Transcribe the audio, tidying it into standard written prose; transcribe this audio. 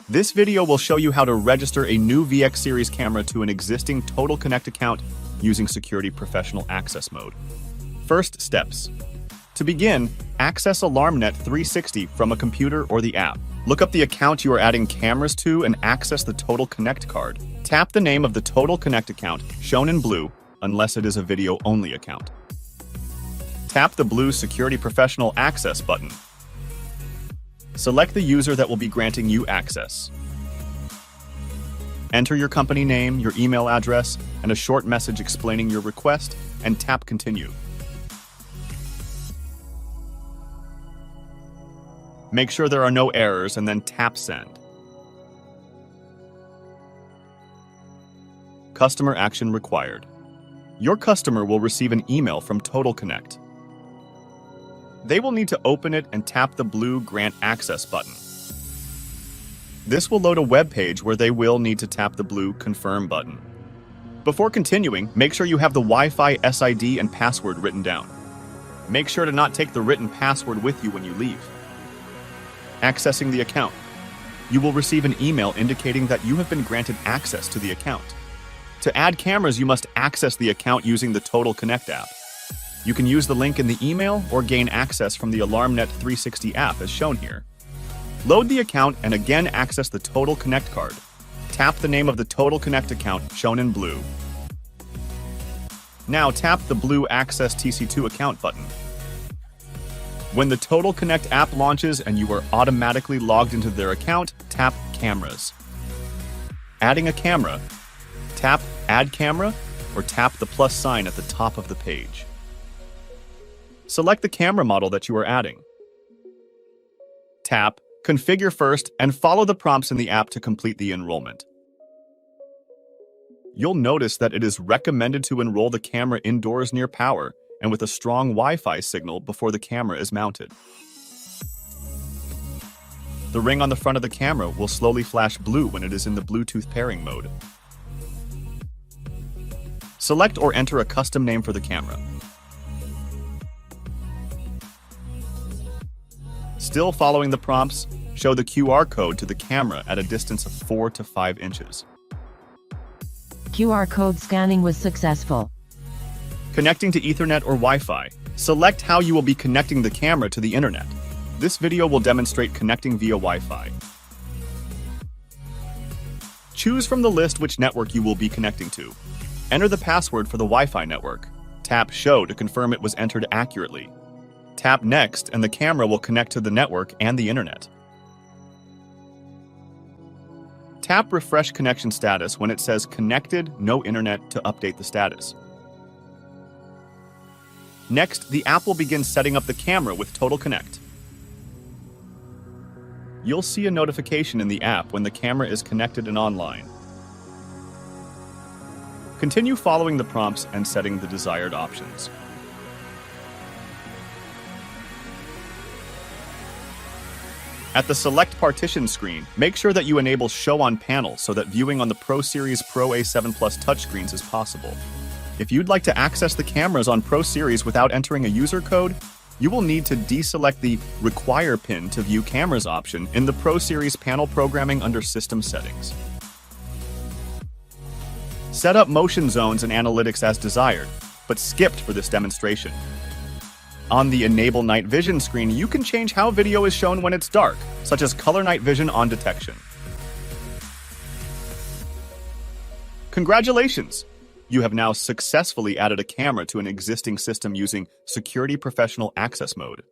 This video will show you how to register a new VX series camera to an existing Total Connect account using Security Professional Access Mode. First steps. To begin, access AlarmNet 360 from a computer or the app. Look up the account you are adding cameras to and access the Total Connect card. Tap the name of the Total Connect account, shown in blue, unless it is a video-only account. Tap the blue Security Professional Access button. Select the user that will be granting you access. Enter your company name, your email address, and a short message explaining your request, and tap Continue. Make sure there are no errors and then tap Send. Customer action required. Your customer will receive an email from Total Connect. They will need to open it and tap the blue Grant Access button. This will load a web page where they will need to tap the blue Confirm button. Before continuing, make sure you have the Wi-Fi SID and password written down. Make sure to not take the written password with you when you leave. Accessing the account. You will receive an email indicating that you have been granted access to the account. To add cameras, you must access the account using the Total Connect app. You can use the link in the email or gain access from the AlarmNet 360 app as shown here. Load the account and again access the Total Connect card. Tap the name of the Total Connect account shown in blue. Now tap the blue Access TC2 account button. When the Total Connect app launches and you are automatically logged into their account, tap Cameras. Adding a camera, tap Add Camera or tap the plus sign at the top of the page. Select the camera model that you are adding. Tap Configure first and follow the prompts in the app to complete the enrollment. You'll notice that it is recommended to enroll the camera indoors near power and with a strong Wi-Fi signal before the camera is mounted. The ring on the front of the camera will slowly flash blue when it is in the Bluetooth pairing mode. Select or enter a custom name for the camera. Still following the prompts, show the QR code to the camera at a distance of 4 to 5 inches. QR code scanning was successful. Connecting to Ethernet or Wi-Fi. Select how you will be connecting the camera to the internet. This video will demonstrate connecting via Wi-Fi. Choose from the list which network you will be connecting to. Enter the password for the Wi-Fi network. Tap Show to confirm it was entered accurately. Tap Next and the camera will connect to the network and the internet. Tap Refresh Connection Status when it says Connected, No Internet to update the status. Next, the app will begin setting up the camera with Total Connect. You'll see a notification in the app when the camera is connected and online. Continue following the prompts and setting the desired options. At the Select Partition screen, make sure that you enable Show on Panel so that viewing on the Pro Series Pro A7 Plus touchscreens is possible. If you'd like to access the cameras on Pro Series without entering a user code, you will need to deselect the Require pin to view cameras option in the Pro Series panel programming under System Settings. Set up motion zones and analytics as desired, but skipped for this demonstration. On the Enable Night Vision screen, you can change how video is shown when it's dark, such as Color Night Vision on detection. Congratulations! You have now successfully added a camera to an existing system using Security Professional Access Mode.